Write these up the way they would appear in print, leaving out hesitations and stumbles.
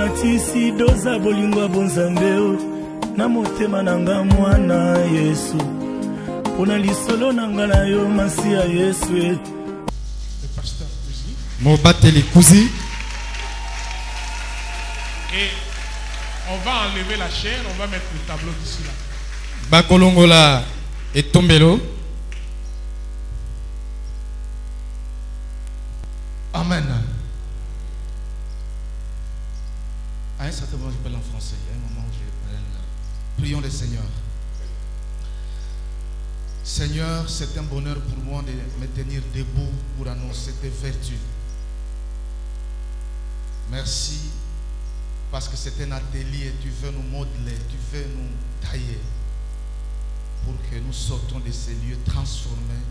matisi doza bolingo bonzambeo na motema nanga mwana Yesu pona lisolo nanga na yo masia Yesu. Le pasteur Kuzi. Mobateli Kuzi. Et on va enlever la chaîne, on va mettre le tableau d'ici là. Bakolongola et Tombelo. Amen. À un certain moment, je parle en français. Il y a un moment où je parle là. Prions le Seigneur. Seigneur, c'est un bonheur pour moi de me tenir debout pour annoncer tes vertus. Merci parce que c'est un atelier. Tu veux nous modeler, tu veux nous tailler pour que nous sortons de ces lieux transformés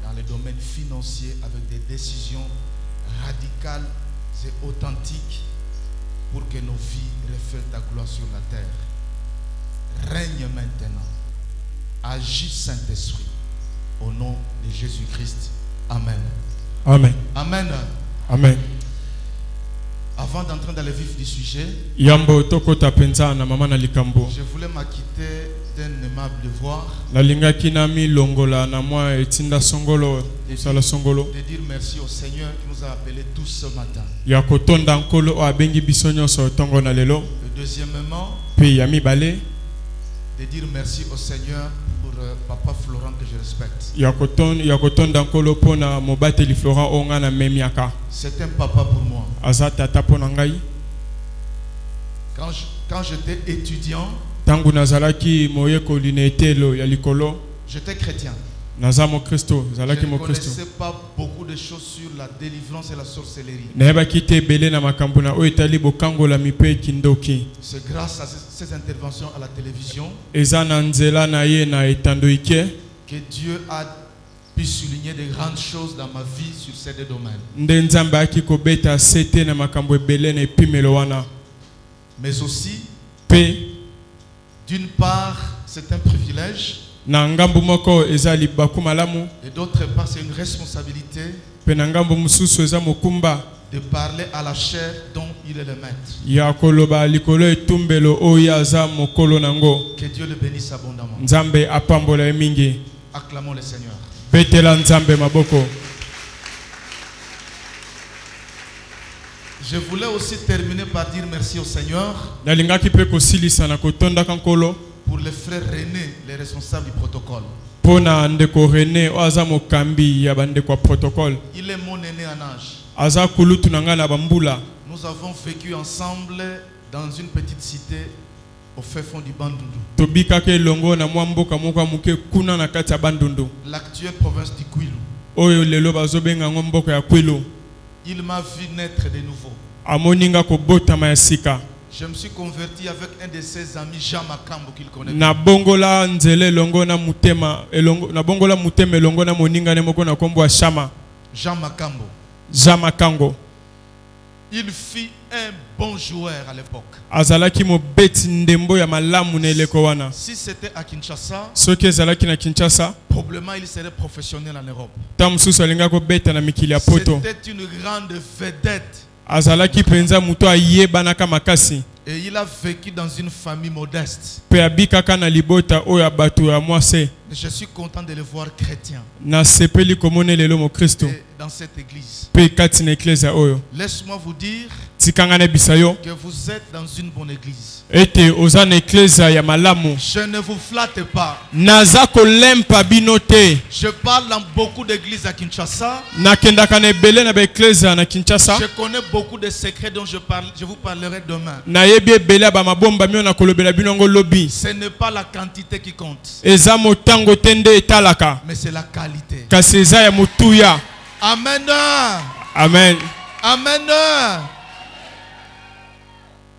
dans le domaine financier avec des décisions radicales et authentiques pour que nos vies reflètent ta gloire sur la terre. Règne maintenant. Agis Saint-Esprit. Au nom de Jésus-Christ. Amen. Amen. Amen. Amen. Avant d'entrer dans le vif du sujet, je voulais m'acquitter d'un aimable devoir de dire merci au Seigneur qui nous a appelés tous ce matin. Et deuxièmement, de dire merci au Seigneur pour Papa Florent que je respecte. C'est un papa pour moi. Quand j'étais étudiant, j'étais chrétien. Je ne connaissais pas beaucoup de choses sur la délivrance et la sorcellerie. C'est grâce à ces interventions à la télévision que Dieu a pu souligner de grandes choses dans ma vie sur ces deux domaines. Mais aussi, d'une part, c'est un privilège. Et d'autre part, c'est une responsabilité de parler à la chair dont il est le maître. Que Dieu le bénisse abondamment. Acclamons le Seigneur. Je voulais aussi terminer par dire merci au Seigneur pour le frère René, le responsable du protocole. Il est mon aîné en âge. Nous avons vécu ensemble dans une petite cité au fait fond du Bandundu. L'actuelle province du Kwilu. Il m'a vu naître de nouveau. Je me suis converti avec un de ses amis, Jean Makambo, qu'il connaît. Jean Makambo. Il fut un bon joueur à l'époque. Si c'était à Kinshasa, probablement il serait professionnel en Europe. C'était une grande vedette. Et il a vécu dans une famille modeste. Mais je suis content de le voir chrétien. Et dans cette église. Laisse-moi vous dire que vous êtes dans une bonne église. Je ne vous flatte pas. Je parle dans beaucoup d'églises à Kinshasa. Je connais beaucoup de secrets dont je vous parlerai demain. Ce n'est pas la quantité qui compte, mais c'est la qualité. Amen. Amen. Amen.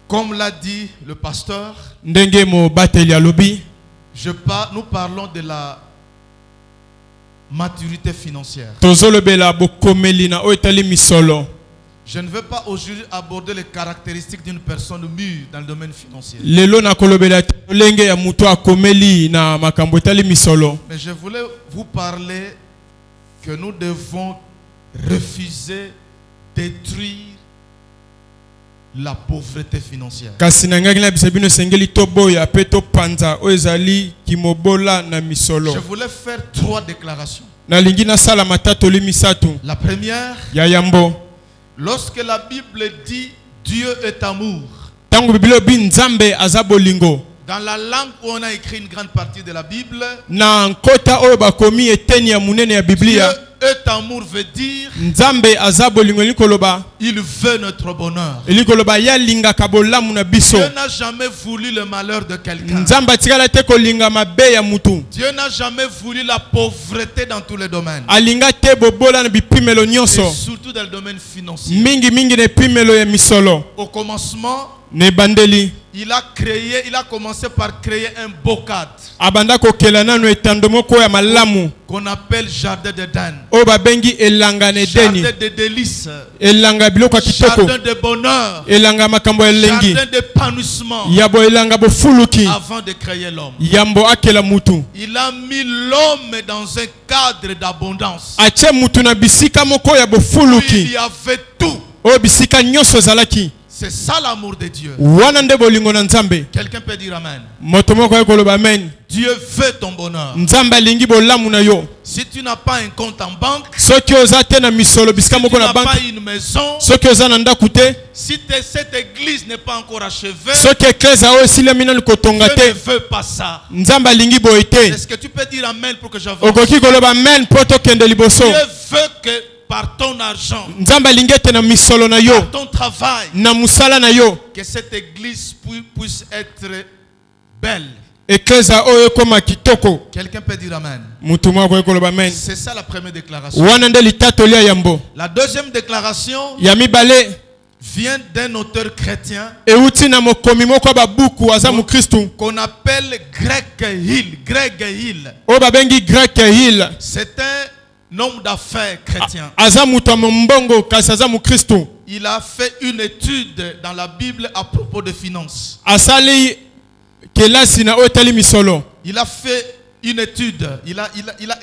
Comme l'a dit le pasteur, nous parlons de la maturité financière. Je ne veux pas aujourd'hui aborder les caractéristiques d'une personne mûre dans le domaine financier. Mais je voulais vous parler que nous devons refuser, détruire la pauvreté financière. Kasi na ngaki na bisabino sengeli toboya pe to panza o ezali kimobola na misolo. Je voulais faire 3 déclarations. Na lingi na sala matatu limisatu. La première, Ya yambo. lorsque la Bible dit Dieu est amour, Tangu Biblia bi nzambe azabolingo. dans la langue où on a écrit une grande partie de la Bible, Na nkota oyo bakomi eteni ya munene ya Dieu Biblia. est amour veut dire Nzambe azabolingo likoloba. il veut notre bonheur. Likoloba ya linga kabolamu na biso. Dieu n'a jamais voulu le malheur de quelqu'un. Nzamba tikala te kolinga mabe ya mutu. Dieu n'a jamais voulu la pauvreté dans tous les domaines. Alinga te bobola na bipimelo Et nyonso. surtout dans le domaine financier. Mingi na pimelo ya misolo. Au commencement, Ne bandeli. il a commencé par créer un beau cadre Abanda kokela nanu etando moko ya malamu. qu'on appelle jardin d'Éden. O babengi elanga na edeni. Jardin de délices. Elanga biloko ya kitoko. Jardin de bonheur. Elanga makambo elengi. Jardin d'épanouissement. Yabo elanga bofuluki. Avant de créer l'homme. Yambo akela mutu. Il a mis l'homme dans un cadre d'abondance. Ache mutu na bisika moko ya Il bofuluki. y avait tout. O bisika nyonso zalaki. C'est ça l'amour de Dieu. Wana nde bolingo na nzambe. Quelqu'un peut dire amen. Moto moko ekoloba amen. Dieu veut ton bonheur. Nzambe alingi bolamu na yo. Si tu n'as pas un compte en banque, Soki oza te na misolo bisika si tu moko na n'as pas banque. une maison, Soki oza na ndaku te. si cette église n'est pas encore achevée, Soki eklesa oyo esilemi nanu kotonga Dieu ne te. veut pas ça. Nzambe alingi boye te. Est-ce que tu peux dire amen pour que j'avance? Okoki koloba amen po tokende liboso. Dieu veut que par ton argent, Nzambe alingi ete na misolo na yo. par ton travail, Na musala na yo. que cette église puisse être belle. Eklesa oyo ekoma kitoko. Quelqu'un peut dire amen. Mutu moko ekoloba amen. C'est ça la première déclaration. Wana nde litato lia yambo. La deuxième déclaration Ya mibale vient d'un auteur chrétien euti na mokomi moko babuku aza mukristu. qu'on appelle Greg Hill. Greg Hill. O babengi Greg Hill. C'est un homme d'affaires chrétien. Aza mutu ya mbongo kasi aza mukristu. Il a fait une étude dans la Bible à propos de finances. Asali kelasi na otali misolo. Il a fait une étude. Il a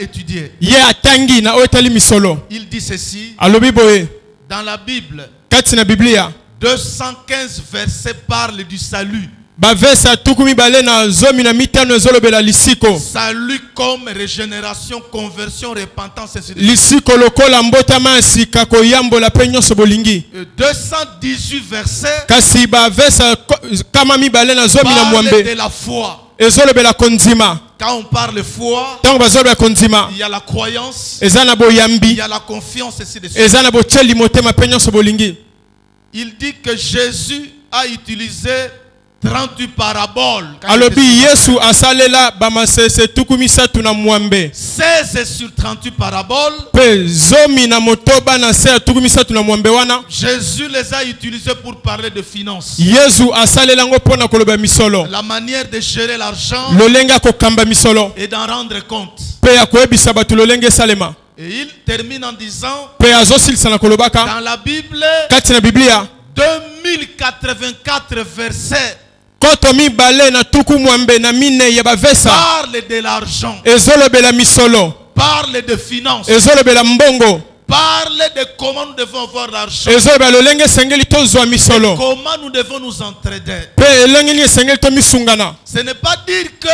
étudié. Ye atangi na otali misolo. Il dit ceci. Alobi boye. Dans la Bible, Kati na Biblia. 215 versets parlent du salut. Bavesa tukumi bale na zomi na mitano ezolobela lisiko. Salut comme régénération, conversion, repentance, ainsi de suite. Lisiko lokola mbotama sika koyambola pe nyonso bolingi. 218 versets Kasi bavesa kama mibale na zomi na parlent mwambe. de la foi. Ezolobela konzima. Quand on parle foi, Tango bazolobela konzima. il y a la croyance, Eza na il boyambi. y a la confiance, ainsi de suite. Eza na bocheli motema pe nyonso bolingi. Il dit que Jésus a utilisé 38 paraboles. Quand il Alobi était- Yesu asalela bamasese tukumi satu na mwambe. 16 sur 38 paraboles, Pe zomi na motoba na se tukumi satu na mwambe wana. Jésus les a utilisés pour parler de finances. Yesu asalela ngo pona koloba misolo. La manière de gérer l'argent Lolenge akokamba misolo. et d'en rendre compte. Pe ya koyebisa bato lolenge salema. Et il termine en disant, Pe azosilisa na kolobaka. dans la Bible, Kati na Biblia. 2084 versets Koto mibale na tuku mwambe na mine ya bavesa. parlent de l'argent, Ezolobela misolo. parlent de finances, Ezolobela mbongo. parlent de comment nous devons avoir l'argent, Ezolobela lolenge sengeli tozwa misolo. comment nous devons nous entraider. Pe elenge ni sengeli to misungana. Ce n'est pas dire que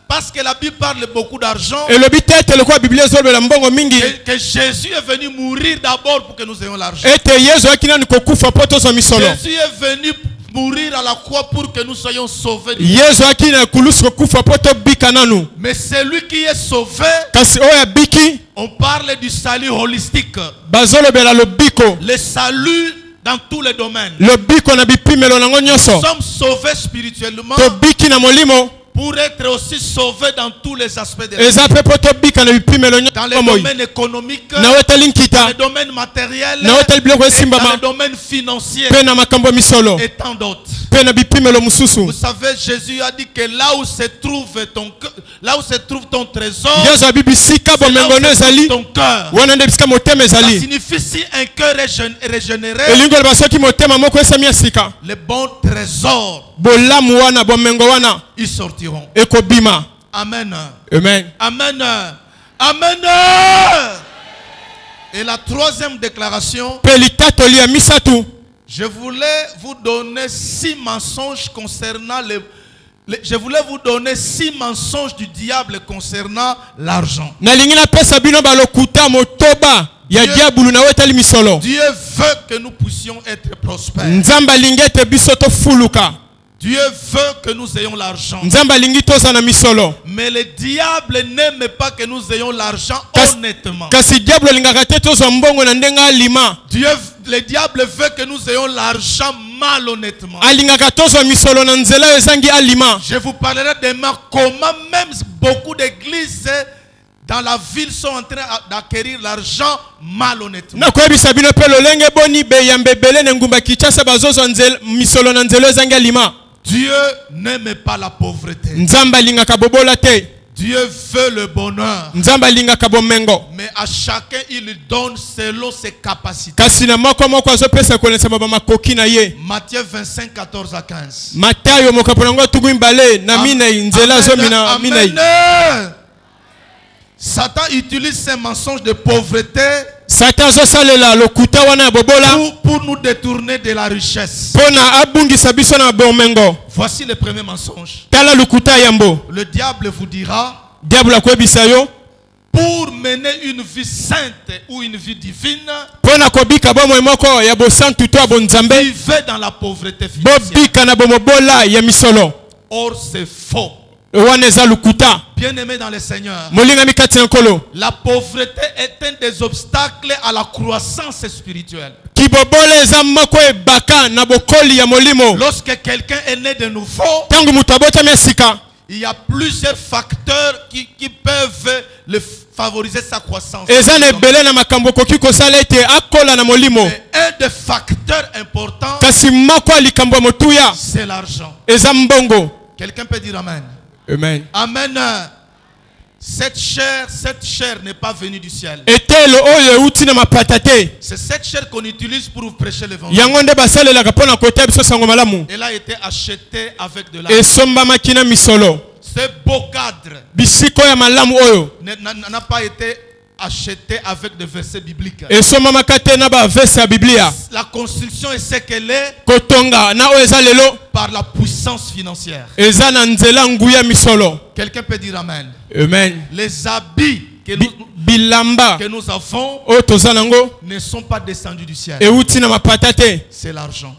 parce que la Bible parle beaucoup d'argent, Elobi tete lekwa Biblia ezolobela mbongo mingi. que Jésus est venu mourir d'abord pour que nous ayons l'argent. Ete Yesu akina ni kokufa po tozwa misolo. Jésus est venu mourir à la croix pour que nous soyons sauvés. Yesu akina kulusu kokufa po to bika nanu. Mais celui qui est sauvé, Kasi oya biki on parle du salut holistique. bazolobela lobiko. Le salut dans tous les domaines. Lobiko na bipimelo nango Nous nyonso. sommes sauvés spirituellement To biki na molimo. pour être aussi sauvés dans tous les aspects de la vie. Eza pe po to bika na bipimelo Dans les nyonso moi. domaines économiques, Na wetali dans nkita. les domaines matériels, Na wetali biloko et dans esimbama. les domaines financiers Pe na makambo misolo. et tant d'autres. Pe na bipimelo mususu. Vous savez, Jésus a dit que là où se trouve là où se trouve ton trésor, Yesu abibisika c'est là où bomengono se trouve ezali. ton cœur. Wana nde bisika motema Ça ezali. signifie si un cœur est régénéré, Elingo loba soki motema moko esami ya sika. les bons trésors, Bolamu wana bomengo wana ils sortiront. ekobima. Amen. Amen. Amen. Amen. Et la troisième déclaration, Pe litato lia misatu. Je voulais vous donner 6 mensonges concernant je voulais vous donner 6 mensonges du diable concernant l'argent. Dieu veut que nous puissions être prospères. Dieu veut que nous ayons l'argent. Mais le diable n'aime pas que nous ayons l'argent honnêtement. Le diable veut que nous ayons l'argent malhonnêtement. Je vous parlerai demain comment même beaucoup d'églises dans la ville sont en train d'acquérir l'argent malhonnêtement. Dieu n'aime pas la pauvreté. Dieu veut le bonheur. Mais à chacun il donne selon ses capacités. Matthieu 25, 14 à 15. Amen. Satan utilise ces mensonges de pauvreté pour nous détourner de la richesse. Voici le premier mensonge. Le diable vous dira, pour mener une vie sainte ou une vie divine, vivez dans la pauvreté financière. Or c'est faux. Bien-aimé dans le Seigneur, la pauvreté est un des obstacles à la croissance spirituelle. Lorsque quelqu'un est né de nouveau, il y a plusieurs facteurs qui peuvent favoriser sa croissance. Et un des facteurs importants, c'est l'argent. Quelqu'un peut dire Amen. Amen. Amen. Cette chair n'est pas venue du ciel. C'est cette chair qu'on utilise pour vous prêcher l'évangile. Elle a été achetée avec de l'argent. Ce beau cadre n'a pas été acheté avec des versets bibliques. La construction est ce qu'elle est par la puissance financière. Quelqu'un peut dire Amen. Amen. Les habits que nous avons ne sont pas descendus du ciel. C'est l'argent.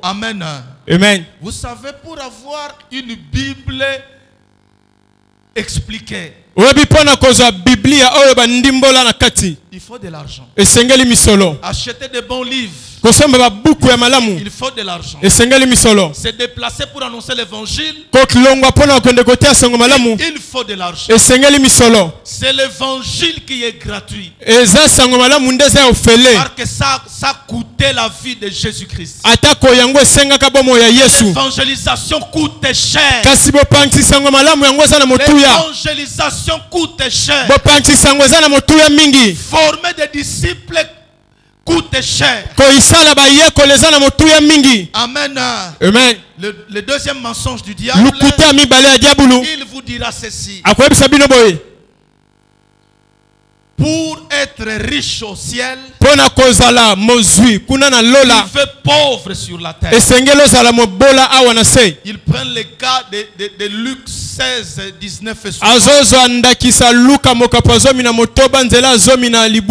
Amen. Amen. Vous savez, pour avoir une Bible expliquée, il faut de l'argent. Acheter de bons livres, il faut de l'argent. Se déplacer pour annoncer l'évangile, il faut de l'argent. C'est l'évangile qui est gratuit. Parce que ça coûtait la vie de Jésus-Christ. L'évangélisation coûte cher. L'évangélisation coûte cher. Former des disciples coûte cher. Amen. Amen. Le deuxième mensonge du diable, il vous dira ceci. Pour être riche au ciel, il veut pauvre sur la terre. Il prend le cas de Luc 16, 19 et 60.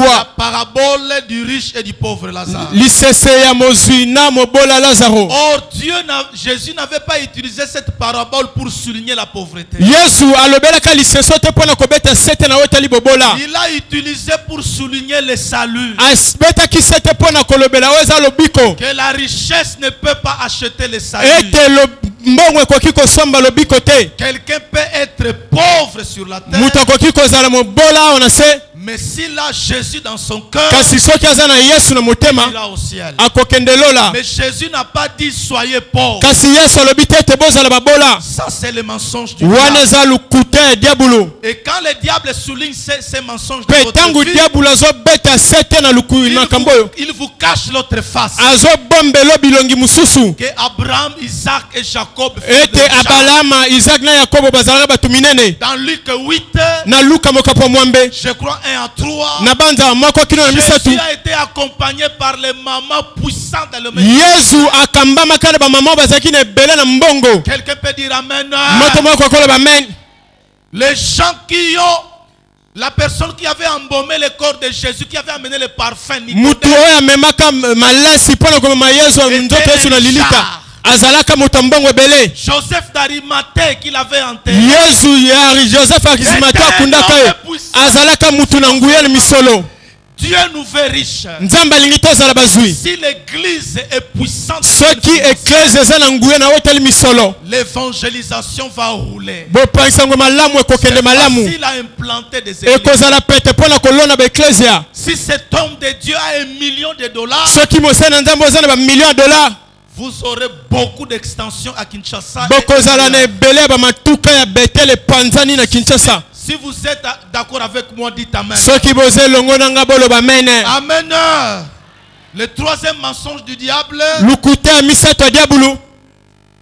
La parabole du riche et du pauvre Lazare. Or, Jésus n'avait pas utilisé cette parabole pour souligner la pauvreté. Il a utilisé pour souligner le salut. Que la richesse ne peut pas acheter le salut. Quelqu'un peut être pauvre sur la terre, mais s'il a Jésus dans son cœur, il ira au ciel. Mais Jésus n'a pas dit soyez pauvres. Ça c'est le mensonge du diable. Et quand le diable souligne ces mensonges de votre vie, il vous cache l'autre face. Que Abraham, Isaac et Jacob dans Luc 8, je crois 1 à 3, Jésus Jésus a été accompagné par les mamans puissantes dans le monde. Quelqu'un peut dire Amen. Les gens qui ont, la personne qui avait embaumé le corps de Jésus, qui avait amené le parfum, Joseph d'Arimathée qui l'avait enterré. Dieu nous fait riches. Si l'église est puissante, l'évangélisation va rouler. C'est facile à implanter des églises. Si cet homme de Dieu a $1 million, vous aurez beaucoup d'extensions à Kinshasa. Si vous êtes d'accord avec moi, dites Amen. Amen. Le troisième mensonge du diable: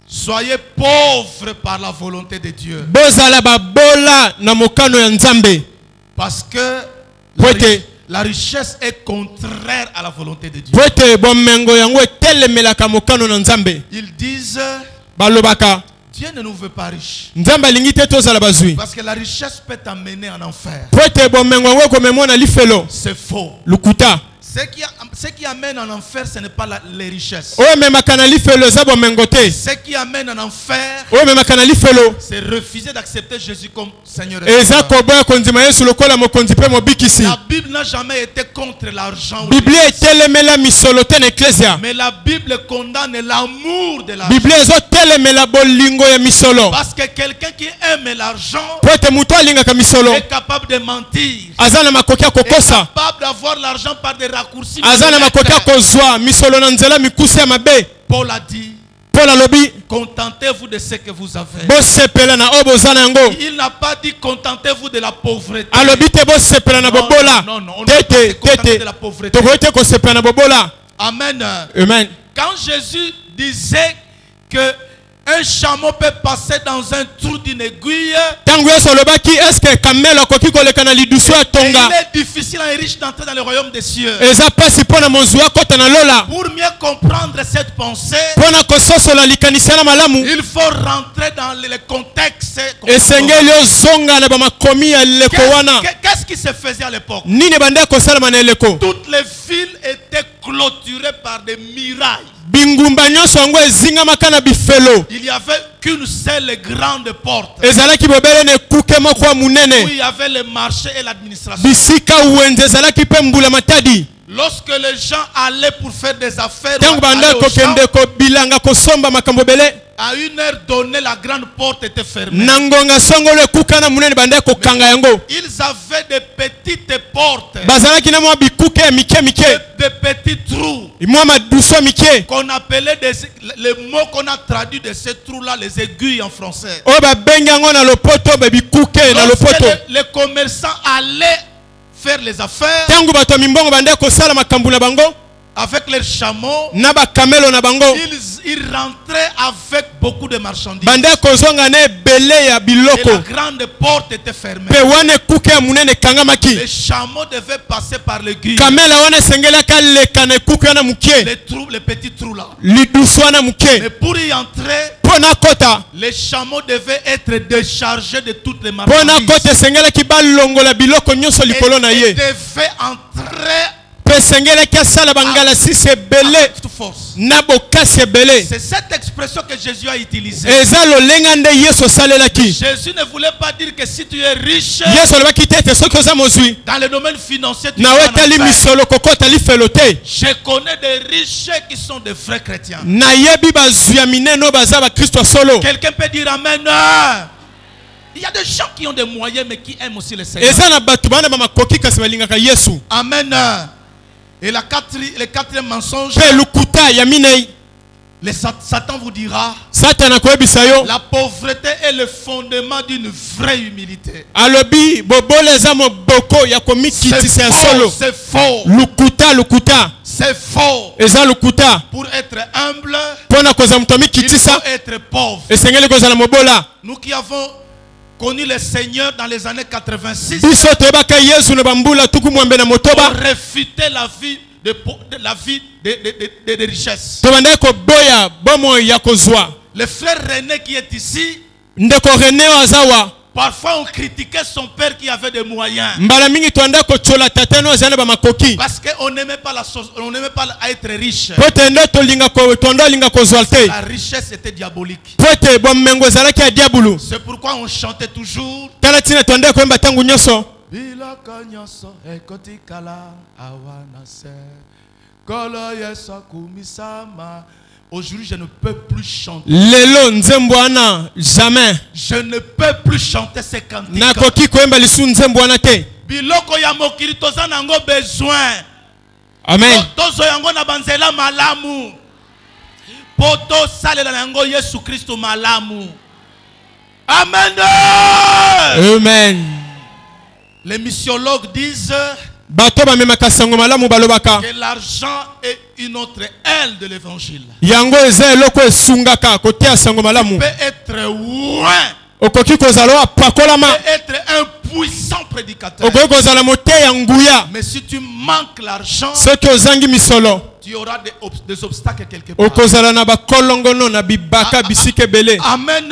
soyez pauvres par la volonté de Dieu. Parce que la richesse est contraire à la volonté de Dieu. Ils disent Dieu ne nous veut pas riches. Parce que la richesse peut t'amener en enfer. C'est faux. Ce qui amène en enfer, ce n'est pas les richesses. Ce qui amène en enfer, c'est refuser d'accepter Jésus comme Seigneur. La Bible n'a jamais été contre l'argent. Mais la Bible condamne l'amour de l'argent. Parce que quelqu'un qui aime l'argent est capable de mentir, est capable d'avoir l'argent par des raccourcis. Paul a dit: contentez-vous de ce que vous avez. Il n'a pas dit contentez-vous de la pauvreté. Non, on ne peut pas se contenter de la pauvreté. Amen. Quand Jésus disait que un chameau peut passer dans un trou d'une aiguille, il est difficile à un riche d'entrer dans le royaume des cieux. Pour mieux comprendre cette pensée, il faut rentrer dans le contexte. Qu'est-ce qui se faisait à l'époque? Toutes les villes étaient clôturées par des murailles. Il n'y avait qu'une seule grande porte où il y avait le marché et l'administration. Lorsque les gens allaient pour faire des affaires, à une heure donnée, la grande porte était fermée. Ils avaient des petites portes, des petits trous qu'on appelait les mots qu'on a traduits de ces trous-là, les aiguilles en français. Lorsque les commerçants allaient faire les affaires avec leurs chameaux, ils rentraient avec beaucoup de marchandises. Et la grande porte était fermée. Les chameaux devaient passer par l'aiguille. Les petits trous là. Mais pour y entrer, les chameaux devaient être déchargés de toutes les marchandises. Et devaient entrer c'est cette expression que Jésus a utilisée. Jésus ne voulait pas dire que si tu es riche dans le domaine financier, tu vas je connais des riches qui sont des vrais chrétiens. Quelqu'un peut dire Amen. Il y a des gens qui ont des moyens mais qui aiment aussi le Seigneur. Amen. Et le quatrième mensonge, Satan vous dira: la pauvreté est le fondement d'une vraie humilité. C'est faux. C'est faux. Pour être humble, il faut être pauvre. Nous qui avons connu le Seigneur dans les années 86 biso toyebaka Yesu na bambula tuku mwambe na motoba pour réfuter la vie de richesse. tobanda koboya bomo ya kozwa. Le frère René qui est ici, ndeko René azawa parfois on critiquait son père qui avait des moyens. mbala mingi twanda ko chola tatano azana ba makoki Parce qu'on n'aimait pas être riche. potende tolinga ko tondo linga ko zwalte La richesse était diabolique. pote bommengo zalaki ya diabulu. C'est pourquoi on chantait toujours. tala tina twanda ko mba tangu nyoso Bilaka nyoso ekotikala awana se kolo yeso kumisama. Aujourd'hui, je ne peux plus chanter. lelo nzembwana jamais Je ne peux plus chanter ces cantiques. nakoki koyemba lisu nzembwana te. Biloko ya mokili toza nango besoin. Amen. Tozo yango na banzela malamu. Poto salela nango Yesu Kristo malamu. Amen. Amen. Les missiologues disent bato bamemaka sango malamu balobaka que l'argent est une autre aile de l'évangile. yango eza eloko esungaka kotia sango malamu. Peut être loin. okoki kozala apakolama Peut être un puissant prédicateur. okoki kozala moteya nguya Mais si tu manques l'argent, soki ozangi misolo tu auras des obstacles quelque part. okozala na bakolongono na bibaka bisika ebele. Amen.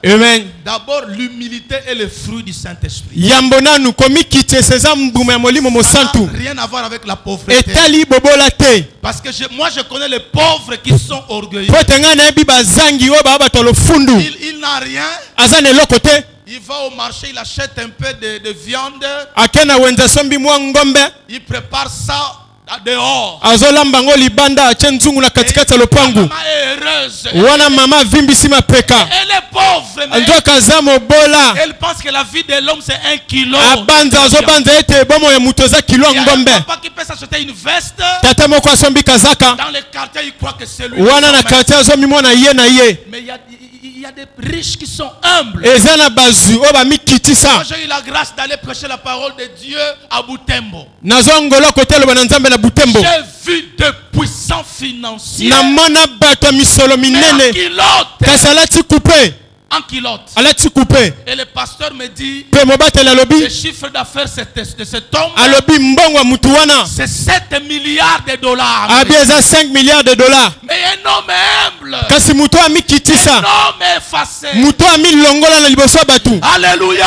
Amen. D'abord, l'humilité est le fruit du Saint-Esprit. yambo nanu komikiti eza mbuma ya molimo Ça mosantu n'a rien à voir avec la pauvreté. etali bobola te Parce que moi je connais les pauvres qui sont orgueilleux. po te ngai nayebi bazangi oyo baa bato lofundu Il n'a rien. aza na eloko te Il va au marché, il achète un peu de viande. ake na wenza sombi mwa ngombe Il prépare ça dehors. azolamba ngo libanda atie nzungu na katikati ya La lopangu maman est heureuse. wana mama avimbisi mapeka Elle est pauvre, mais nzoka aza mobola elle pense que la vie de l'homme c'est 1 kilo. abanza azobanza ete bomo ya moto eza kilo Il y ya a un ngombe. papa qui peut s'acheter une veste. tata moko asombi kazaka Dans les quartiers, il croit que c'est lui. wana na quartier azomimona ye na ye Mais il y a des riches qui sont humbles. eza na bazwi oyo bamikitisa. Moi, j'ai eu la grâce d'aller prêcher la parole de Dieu à Butembo. nazongola koteloba na nzambe na butembo J'ai vu de puissants financiers namona bato ya misolo mais en minene kilote. kasi alati coupe En kilote. alati coupe Et le pasteur me dit, mpe mobateli le alobi chiffre d'affaires de cet homme, alobi mbongo ya mutu wana c'est 7 milliards de dollars. abi eza 5 milliards de dollars Mais un homme humble, kasi mutu un amikitisa homme effacé. mutu amilongola na liboso ya bato. Alléluia.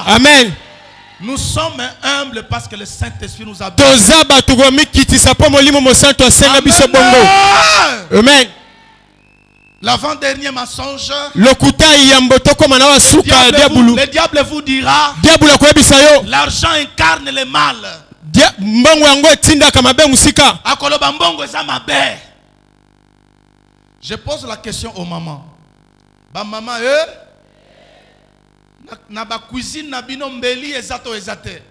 Amen. Nous sommes humbles parce que le Saint-Esprit nous a toza bato komikitisa mpo molimo mosantu asenga biso bongo. Amen. L'avant-dernier mensonge, lokuta yambo tokoma na wasuka ya diabulu. le diable vous dira, diabulu akoyebisa yo l'argent incarne le mal. mbongo yango etindaka mabe musika. Akoloba mbongo eza mabe. Je pose la question aux mamans. Ba maman na ba cuisine na bino mbeli ezato ezate.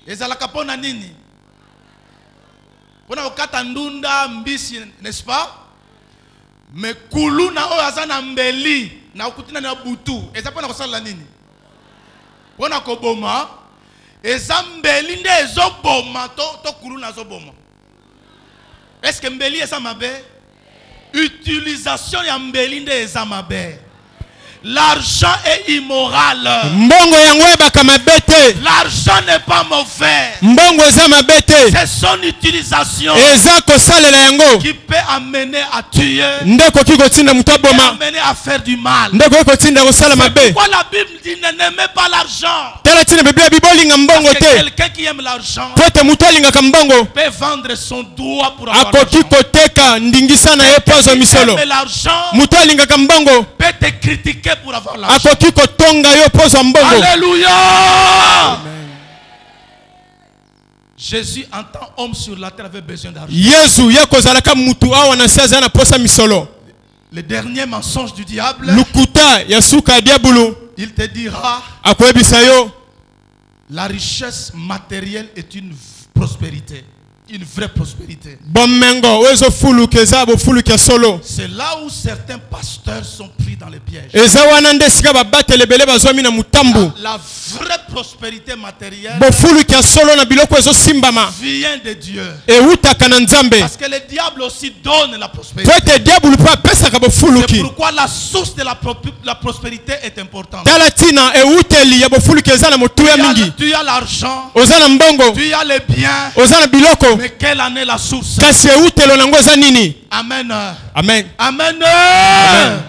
Ezalaka pona nini? Pona okata ndunda mbisi, n'est-ce pas? Mais kulu na oyo azana mbeli na okutina na butu eza pona kosala nini? Pona koboma eza mbeli nde ezoboma to kulu na zoboma. Est-ce que mbeli eza mabe? Utilisation ya mbeli nde eza mabe. L'argent est immoral. mbongo yango ebaka mabe te. L'argent n'est pas mauvais. mbongo eza mabe te. C'est son utilisation eza kosalela yango qui peut amener à tuer, nde koki kotinda mutu qui peut aboma amener à faire du mal. nde koki kotinda kosala mabe. Pourquoi la Bible dit ne n'aimez pas l'argent? tala tina biblia bibolinga mbongo Parce que te quelqu'un qui aime l'argent po ete mutu alingaka mbongo peut vendre son doigt pour avoir akoki l'argent. koteka ndingisa na ye po azwa misolo. Aime l'argent mutu alingaka mbongo peut te critiquer pour avoir l'argent. akoki kotonga yo po azwa mbongo. Alléluia. Jésus en tant homme sur la terre avait besoin d'argent. yesu ye kozalaka mutu awa na se aza na posa misolo. Le dernier mensonge du diable, lukuta ya suka ya diabulu il te dira, akoyebisa yo la richesse matérielle est une prospérité. une vraie prospérité. Bomengo ozo fulu keza bo fulu ke solo. C'est là où certains pasteurs sont pris dans les pièges. Eza wana nde sika ba batele bele bazwami na mutambu. La vraie prospérité matérielle Bo fulu ke solo na biloko ezo simbama. vient de Dieu. E utaka na nzambe. Parce que le diable aussi donne la prospérité. Pote diable pa pesa ka bo fulu C'est ki. pourquoi la source de la prospérité est importante. Talatina e uteli ya bo fulu keza na motuya mingi. Tu as l'argent, Ozana mbongo. tu as les biens, Ozana biloko. mais quelle en est la source? Kasi e utelo nango za nini? Amen. Amen. Amen. Amen.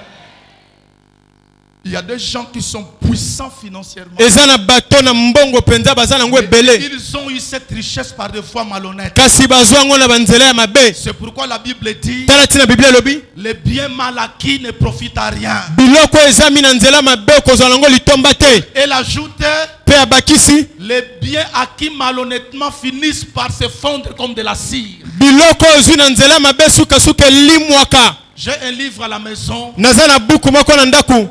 Il y a des gens qui sont puissants financièrement. Ezana bato na mbongo penza bazana ngwe bele. Ils ont eu cette richesse par des fois malhonnêtes. Kasi bazwa ngo na banzela ya mabe. C'est pourquoi la Bible dit Talatina Biblia lobi. les biens mal acquis ne profitent à rien. Biloko ezami na nzela mabe kozwa nango litomba te. Elle ajoute Pe abakisi. les biens acquis malhonnêtement finissent par se fondre comme de la cire. Biloko ezwi na nzela mabe suka suka limwaka. J'ai un livre à la maison Naza na buku moko na ndaku.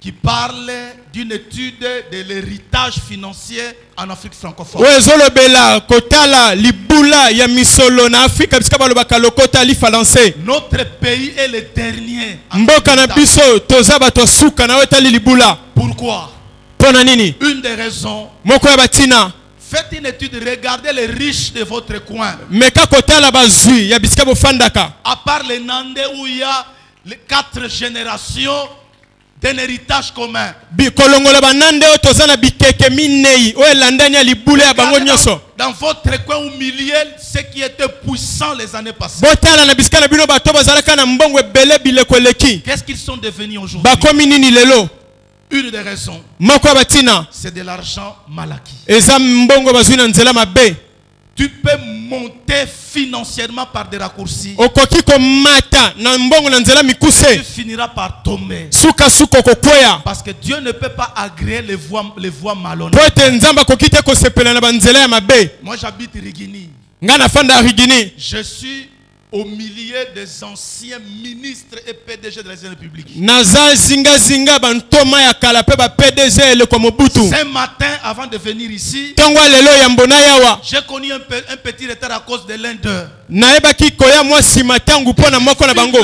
qui parle d'une étude de l'héritage financier en Afrique francophone. Oyo ezolobela kotala libula ya misolo na Afrika bisika balobaka lokota li falanse. Notre pays est le dernier. en Mboka na héritage. biso toza bato suka na wetali libula. Pourquoi? Pona nini? Une des raisons. Moko ya batina. Faites une étude, regardez les riches de votre coin. Meka kotala bazui ya bisika bofandaka. À part les Nandé où il y a les 4 générations d'un héritage commun. Kolongola banande o toza na bikeke minei o elandani ya libula ya bango Regardez nyoso. dans votre coin au milieu, ceux qui étaient puissants les années passées. Botala na bisika na bino bato bazalaka na mbongo ebele bileko eleki. Qu'est-ce qu'ils sont devenus aujourd'hui? Bakomi nini lelo? Une des raisons, Moko ya batina. c'est de l'argent mal acquis. Eza mbongo bazwi na nzela mabe. Tu peux monter financièrement par des raccourcis. Okoki komata na mbongo na nzela Tu mikuse. finiras par tomber. Suka suka kokwea. Parce que Dieu ne peut pas agréer les voies malhonnêtes. Pote nzamba koki te kosepela na banzela ya mabe. Moi j'habite Rigini. Nga na fanda Rigini. Je suis au milieu des anciens ministres et PDG de la République. Naza zinga zinga bantoma ya kala pe ba PDG ele kwa Mobutu. Ce matin, avant de venir ici, Tangwa lelo ya mbona yawa. j'ai connu un petit retard à cause de l'un d'eux. Naebaki koya mwa sima tangu pona moko na bango.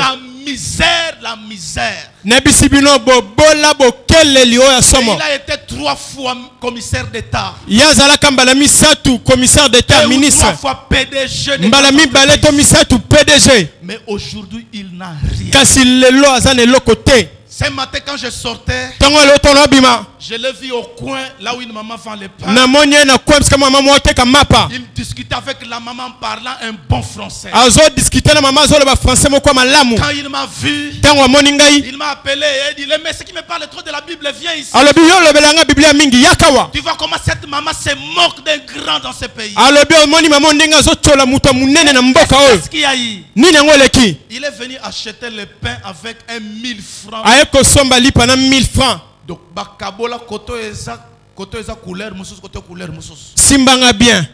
La misère. Nebisi bino bobola bokeleli oya Et somo. il a été 3 fois commissaire d'État. Yazala kambala misatu commissaire d'état 2 ou ministre. 3 fois PDG. de Mbala notre mibale to pays. misatu PDG. Mais aujourd'hui, il n'a rien. Kasi lelo azane lokote. Ce matin, quand je sortais, Tango lelo tono bima. je l'ai vu au coin, là où une maman vend les pains. Na monye na kwa msika mama mwote kamapa. Il discutait avec la maman en parlant un bon français. Azo discuter na mama zolo ba français moko malamu. Quand il m'a vu, Tango amoni ngai. il m'a appelé et dit, le monsieur qui me parle trop de la Bible, viens ici. Alobi yo lobelanga Biblia mingi yakawa. Tu vois comment cette maman se moque d'un grand dans ce pays. Alobi omoni mama ndenga zo chola muto munene na mboka oyo. Qu'est-ce qu'il y a eu? Nini yango leki? Il est venu acheter le pain avec 1000 francs. Aye ko somba lipa na 1000 francs. Donc, bakabola koto eza couleur musus, koto couleur musus. Simbanga bien.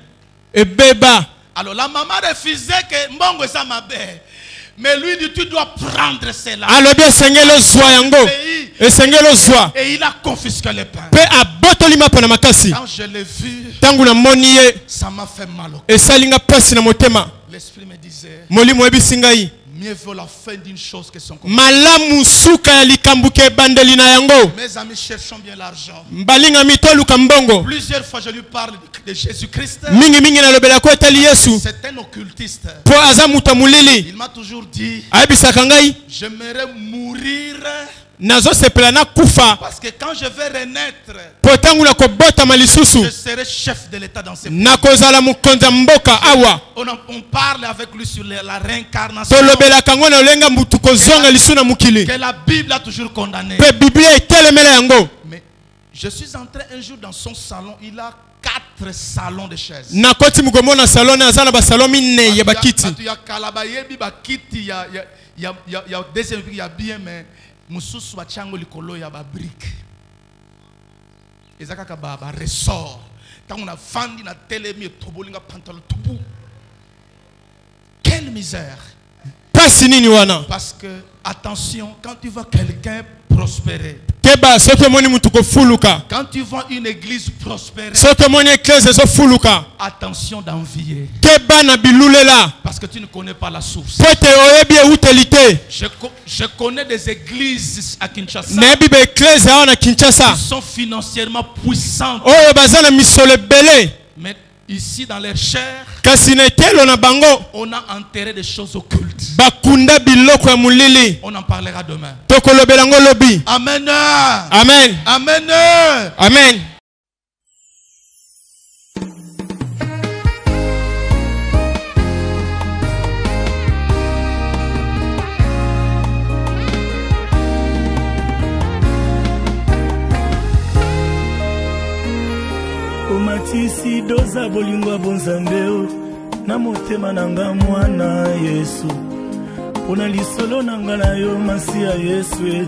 Et beba. Alors la maman refusait que mbongo eza mabe. Mais lui dit, tu dois prendre cela. Alobi esengelo zwa yango. Esengelo zwa. Et il a confisqué le pain. Pe abotoli mapa na makasi. Quand je l'ai vu, Tangu na moni ye. ça m'a fait mal au cœur. Esalinga pasi na motema. L'esprit me disait, Molimo ebisi ngai. mieux vaut la fin d'une chose que son commencement. Malamu suka ya likambuke ebandeli na yango. Mes amis, cherchons bien l'argent. Mbalinga mitoluka mbongo. Plusieurs fois, je lui parle de Jésus-Christ. Mingi mingi na lobela ko etali Yesu. C'est un occultiste. Po aza muta mulili. Il m'a toujours dit, Ayebisaka ngai. j'aimerais mourir Nazo sepela na kufa. parce que quand je vais renaître, Po tangu na kobota malisusu. je serai chef de l'État dans ce pays. Nakozala mukonza mboka awa. On parle avec lui sur la réincarnation Tolobelaka ngo na olenga mutu kozonga lisu na mukili. que la Bible a toujours condamné. Pe Biblia etelemela yango. Mais je suis entré un jour dans son salon, il a 4 salons de chaises. Nakoti mugomona salon azala ba salon minne ya bakiti. Il y a kalabayebi bakiti, il y a deuxième il y a bien mais mususu wa chango likolo ya ba brique. Ezaka ka ba ressort. Quand on a vendu na telemi tobolinga pantalon tupu. Quelle misère. Pasi nini wana? Parce que attention, quand tu vois quelqu'un prospérer, Keba soki moni mutuko fuluka. Quand tu vois une église prospérer, Soki moni eklese so fuluka. attention d'envier. Keba na bilulela. Parce que tu ne connais pas la source. Pote oyebi utelite. Je connais des églises à Kinshasa Nebi be eklese awa na Kinshasa. qui sont financièrement puissantes. Oyo bazana misole bele. Mais ici dans leur chair, Kasi na ekelo na bango. on a enterré des choses occultes. Bakunda biloko ya mulili. On en parlera demain. Tokolobela ngo lobi. Amen. Amen. Amen. Amen. Omatisi doza bolingwa bonzambeo na motema nanga mwana Yesu. Pona lisolo nanga na yo masi ya Yesu.